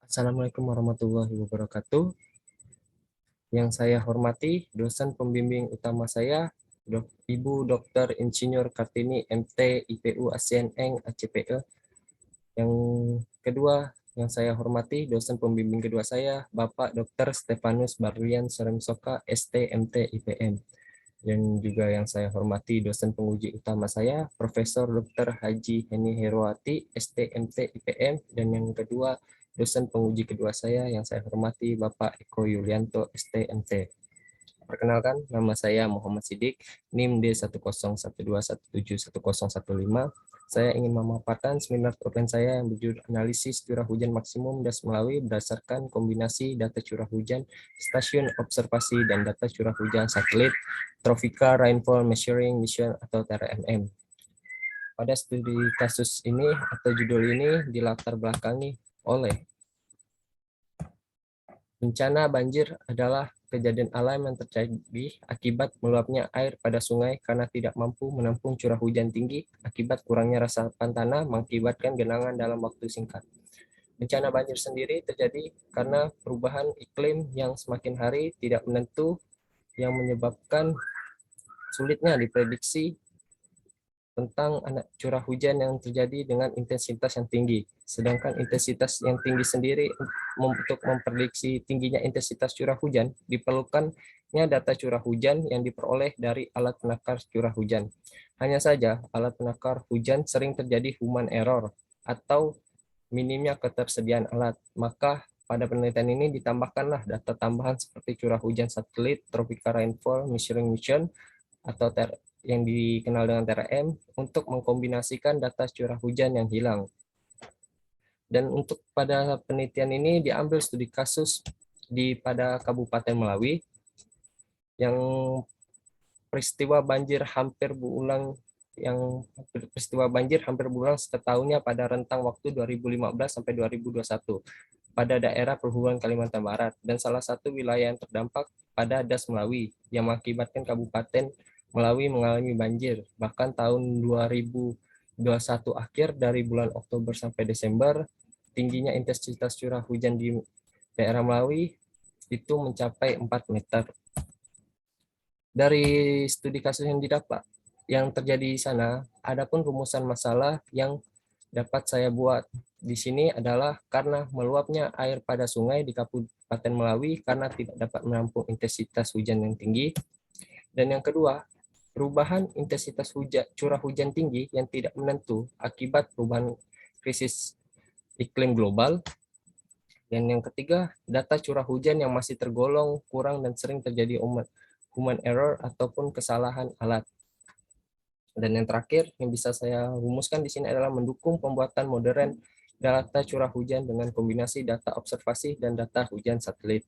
Assalamualaikum warahmatullahi wabarakatuh. Yang saya hormati, dosen pembimbing utama saya, Ibu Dr. Insinyur Kartini MT IPU ASEAN Eng ACPE. Yang kedua, yang saya hormati, dosen pembimbing kedua saya, Bapak Dr. Stefanus Barlian Seremsoka ST MT IPM. Dan juga yang saya hormati, dosen penguji utama saya, Profesor Dr. Haji Heni Herawati, STMT IPM, dan yang kedua, dosen penguji kedua saya yang saya hormati, Bapak Eko Yulianto, STMT. Perkenalkan, nama saya Muhammad Sidik, NIM D10121711015. Saya ingin memaparkan seminar program saya yang berjudul Analisis Curah Hujan Maksimum DAS Melawi berdasarkan kombinasi data curah hujan, stasiun observasi, dan data curah hujan satelit, Tropical Rainfall Measuring Mission atau TRMM. Pada studi kasus ini atau judul ini dilatar belakangi oleh bencana banjir adalah kejadian alam yang terjadi akibat meluapnya air pada sungai karena tidak mampu menampung curah hujan tinggi akibat kurangnya resapan tanah mengakibatkan genangan dalam waktu singkat. Bencana banjir sendiri terjadi karena perubahan iklim yang semakin hari tidak menentu yang menyebabkan sulitnya diprediksi tentang curah hujan yang terjadi dengan intensitas yang tinggi. Sedangkan intensitas yang tinggi sendiri untuk memprediksi tingginya intensitas curah hujan diperlukannya data curah hujan yang diperoleh dari alat penakar curah hujan. Hanya saja alat penakar hujan sering terjadi human error atau minimnya ketersediaan alat. Maka pada penelitian ini ditambahkanlah data tambahan seperti curah hujan satelit, Tropical Rainfall Measuring Mission, atau yang dikenal dengan TRM untuk mengkombinasikan data curah hujan yang hilang. Dan untuk pada penelitian ini diambil studi kasus pada Kabupaten Melawi yang peristiwa banjir hampir berulang setiap tahunnya pada rentang waktu 2015 sampai 2021 pada daerah perhubungan Kalimantan Barat, dan salah satu wilayah yang terdampak pada DAS Melawi yang mengakibatkan Kabupaten Melawi mengalami banjir. Bahkan tahun 2021 akhir dari bulan Oktober sampai Desember, tingginya intensitas curah hujan di daerah Melawi itu mencapai 4 meter. Dari studi kasus yang didapat, yang terjadi di sana, adapun rumusan masalah yang dapat saya buat di sini adalah karena meluapnya air pada sungai di Kabupaten Melawi karena tidak dapat menampung intensitas hujan yang tinggi. Dan yang kedua, perubahan intensitas curah hujan tinggi yang tidak menentu akibat perubahan krisis iklim global. Dan yang ketiga, data curah hujan yang masih tergolong kurang dan sering terjadi human error ataupun kesalahan alat. Dan yang terakhir yang bisa saya rumuskan di sini adalah mendukung pembuatan modern data curah hujan dengan kombinasi data observasi dan data hujan satelit.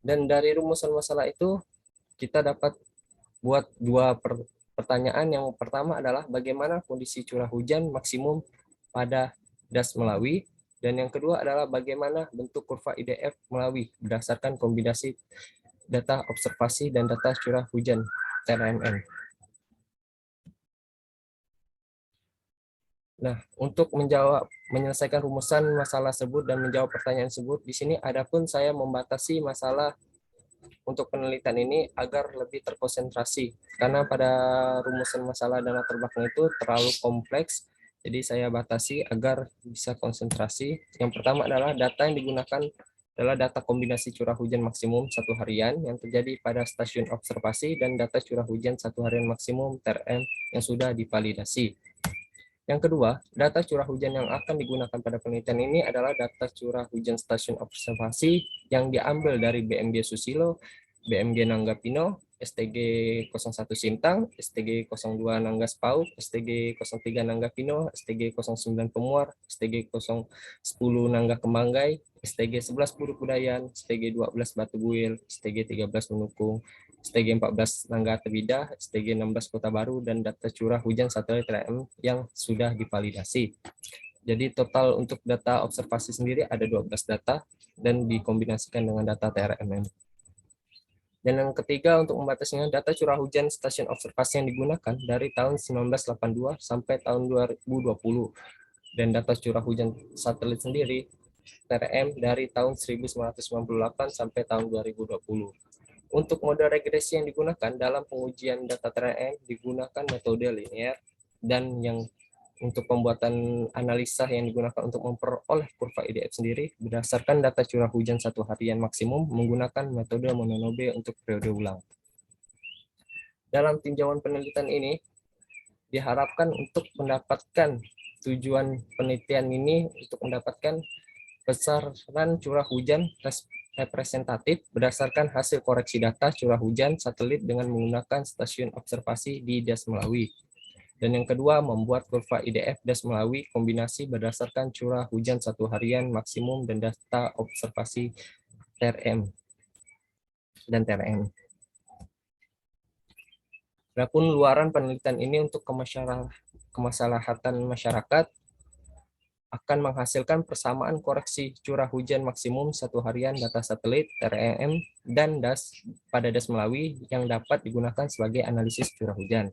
Dan dari rumusan masalah itu kita dapat buat dua pertanyaan. Yang pertama adalah bagaimana kondisi curah hujan maksimum pada DAS Melawi, dan yang kedua adalah bagaimana bentuk kurva IDF Melawi berdasarkan kombinasi data observasi dan data curah hujan TRMM. Nah, untuk menyelesaikan rumusan masalah tersebut dan menjawab pertanyaan tersebut, di sini adapun saya membatasi masalah untuk penelitian ini agar lebih terkonsentrasi. Karena pada rumusan masalah dan latar belakang itu terlalu kompleks, jadi saya batasi agar bisa konsentrasi. Yang pertama adalah data yang digunakan adalah data kombinasi curah hujan maksimum satu harian yang terjadi pada stasiun observasi dan data curah hujan satu harian maksimum TRM yang sudah divalidasi. Yang kedua, data curah hujan yang akan digunakan pada penelitian ini adalah data curah hujan stasiun observasi yang diambil dari BMG Susilo, BMG Nanggapino, STG 01 Sintang, STG 02 Nanggas Pau, STG 03 Nanggapino, STG 09 Pemuar, STG 010 Nangga Kemanggai, STG 11 Puruk Budayan, STG 12 Batu Buil, STG 13 Menukung, STG 14 Nangga Tebida, STG 16 Kota Baru, dan data curah hujan satelit TRM yang sudah divalidasi. Jadi total untuk data observasi sendiri ada 12 data dan dikombinasikan dengan data TRMM. Dan yang ketiga, untuk membatasinya, data curah hujan stasiun observasi yang digunakan dari tahun 1982 sampai tahun 2020. dan data curah hujan satelit sendiri TRM dari tahun 1998 sampai tahun 2020. Untuk mode regresi yang digunakan dalam pengujian data TRM digunakan metode linear, dan yang untuk pembuatan analisa yang digunakan untuk memperoleh kurva IDF sendiri berdasarkan data curah hujan satu harian maksimum menggunakan metode Mononobe untuk periode ulang. Dalam tinjauan penelitian ini diharapkan untuk mendapatkan tujuan penelitian ini untuk mendapatkan besaran curah hujan representatif berdasarkan hasil koreksi data curah hujan satelit dengan menggunakan stasiun observasi di Das Melawi. Dan yang kedua, membuat kurva IDF Das Melawi kombinasi berdasarkan curah hujan satu harian maksimum dan data observasi TRM dan TRM. Adapun luaran penelitian ini untuk kemaslahatan masyarakat akan menghasilkan persamaan koreksi curah hujan maksimum satu harian data satelit TRM dan DAS pada Das Melawi yang dapat digunakan sebagai analisis curah hujan.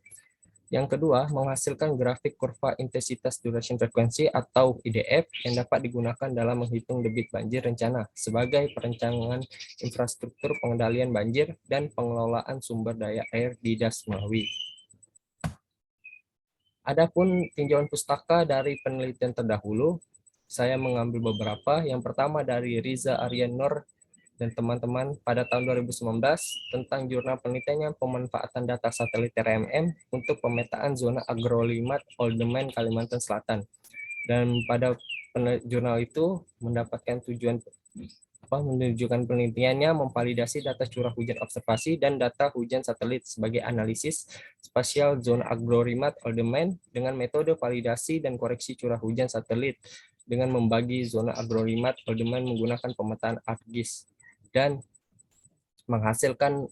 Yang kedua, menghasilkan grafik kurva intensitas duration frekuensi atau IDF yang dapat digunakan dalam menghitung debit banjir rencana sebagai perencanaan infrastruktur pengendalian banjir dan pengelolaan sumber daya air di Das Melawi. Adapun tinjauan pustaka dari penelitian terdahulu, saya mengambil beberapa. Yang pertama dari Riza Aryan Nur dan teman-teman pada tahun 2019 tentang jurnal penelitiannya pemanfaatan data satelit RMM untuk pemetaan zona agrolimat Oldeman, Kalimantan Selatan. Dan pada jurnal itu mendapatkan tujuan menunjukkan penelitiannya memvalidasi data curah hujan observasi dan data hujan satelit sebagai analisis spasial zona agrolimat Oldeman dengan metode validasi dan koreksi curah hujan satelit dengan membagi zona agrolimat Oldeman menggunakan pemetaan ArcGIS dan menghasilkan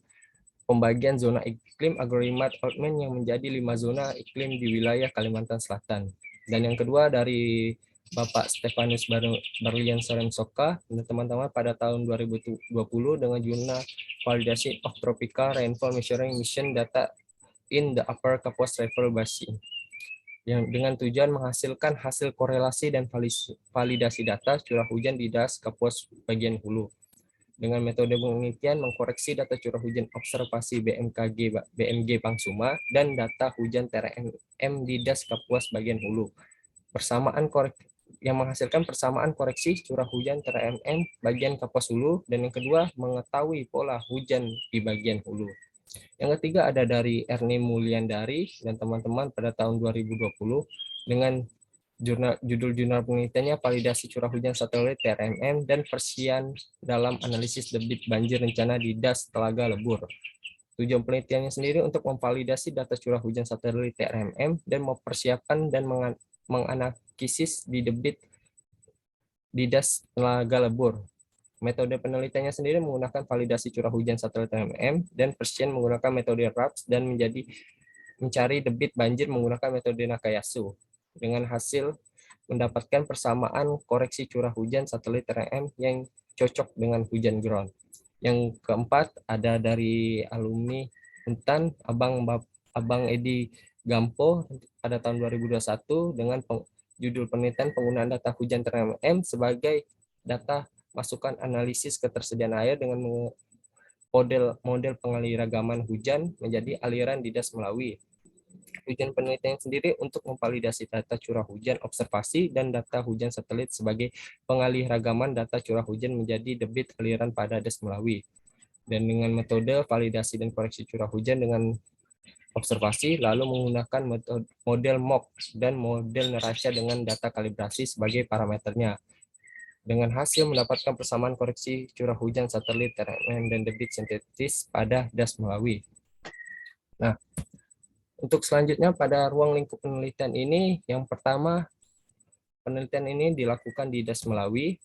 pembagian zona iklim agrolimat Oldeman yang menjadi 5 zona iklim di wilayah Kalimantan Selatan. Dan yang kedua dari Bapak Stefanus Barlian Sorensoka dan teman-teman pada tahun 2020 dengan jurnal validasi of tropical rainfall measuring mission data in the upper Kapuas River Basin yang dengan tujuan menghasilkan hasil korelasi dan validasi data curah hujan di Das Kapuas bagian hulu. Dengan metode penelitian mengkoreksi data curah hujan observasi BMG Pangsuma dan data hujan TRM di Das Kapuas bagian hulu. Yang menghasilkan persamaan koreksi curah hujan TRMM bagian Kapuas hulu, dan yang kedua mengetahui pola hujan di bagian hulu. Yang ketiga ada dari Erni Mulyandari dan teman-teman pada tahun 2020 dengan judul jurnal penelitiannya validasi curah hujan satelit TRMM dan persian dalam analisis debit banjir rencana di Das Telaga Lebur. Tujuan penelitiannya sendiri untuk memvalidasi data curah hujan satelit TRMM dan mempersiapkan dan menganalisis di debit di Das Telaga Lebur. Metode penelitiannya sendiri menggunakan validasi curah hujan satelit TRMM dan persian menggunakan metode RAPS dan mencari debit banjir menggunakan metode Nakayasu dengan hasil mendapatkan persamaan koreksi curah hujan satelit TRMM yang cocok dengan hujan ground. Yang keempat ada dari alumni Untan Abang Edi Gampo pada tahun 2021 dengan judul penelitian penggunaan data hujan TRMM sebagai data masukan analisis ketersediaan air dengan model pengaliragaman hujan menjadi aliran di Das Melawi. Tujuan penelitian sendiri untuk memvalidasi data curah hujan observasi dan data hujan satelit sebagai pengaliragaman data curah hujan menjadi debit aliran pada Das Melawi. Dan dengan metode validasi dan koreksi curah hujan dengan observasi, lalu menggunakan model MOC dan model neraca dengan data kalibrasi sebagai parameternya. Dengan hasil mendapatkan persamaan koreksi curah hujan satelit TRMM dan debit sintetis pada Das Melawi. Nah, untuk selanjutnya pada ruang lingkup penelitian ini, yang pertama penelitian ini dilakukan di Das Melawi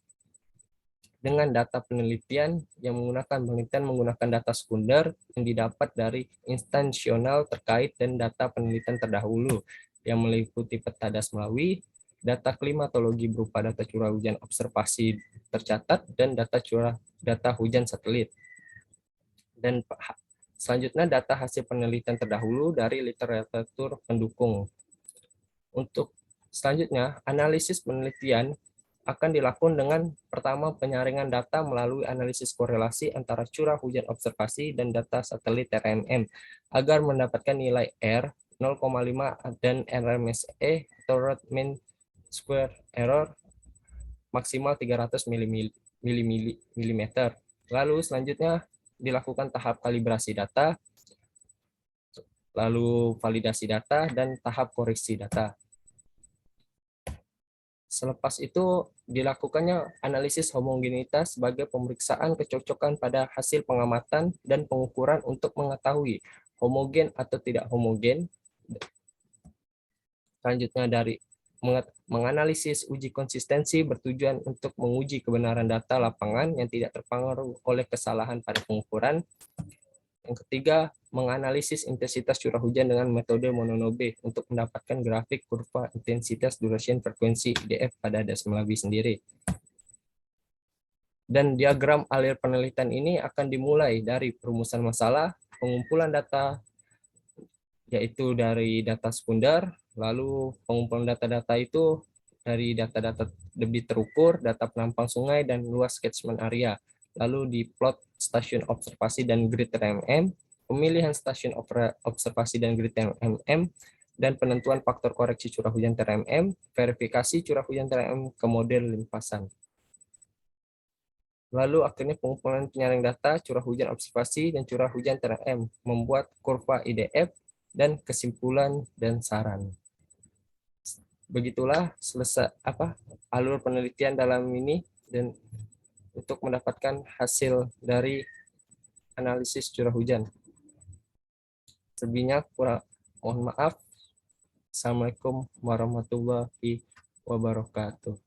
dengan data penelitian yang menggunakan data sekunder yang didapat dari instansional terkait dan data penelitian terdahulu yang meliputi peta Das Melawi, data klimatologi berupa data curah hujan observasi tercatat dan data hujan satelit. Dan selanjutnya data hasil penelitian terdahulu dari literatur pendukung. Untuk Selanjutnya, analisis penelitian akan dilakukan dengan pertama penyaringan data melalui analisis korelasi antara curah hujan observasi dan data satelit RMM agar mendapatkan nilai R 0,5 dan RMSE atau Rate Mean Square Error maksimal 300 mm. Lalu selanjutnya dilakukan tahap kalibrasi data, lalu validasi data, dan tahap koreksi data. Selepas itu dilakukannya analisis homogenitas sebagai pemeriksaan kecocokan pada hasil pengamatan dan pengukuran untuk mengetahui homogen atau tidak homogen. Selanjutnya dari menganalisis uji konsistensi bertujuan untuk menguji kebenaran data lapangan yang tidak terpengaruh oleh kesalahan pada pengukuran. Yang ketiga, menganalisis intensitas curah hujan dengan metode Mononobe untuk mendapatkan grafik kurva intensitas duration frekuensi IDF pada das Melawi sendiri. Dan diagram alir penelitian ini akan dimulai dari perumusan masalah, pengumpulan data, yaitu dari data sekunder, lalu pengumpulan data-data itu dari data-data debit terukur, data penampang sungai, dan luas catchment area. Lalu diplot stasiun observasi dan grid RMM, pemilihan stasiun observasi dan grid RMM, dan penentuan faktor koreksi curah hujan TRMM, verifikasi curah hujan TRMM ke model limpasan. Lalu akhirnya pengumpulan penyaring data, curah hujan observasi, dan curah hujan TRMM, membuat kurva IDF, dan kesimpulan dan saran. Begitulah selesai alur penelitian dalam ini dan untuk mendapatkan hasil dari analisis curah hujan. Selebihnya kurang mohon maaf. Assalamualaikum warahmatullahi wabarakatuh.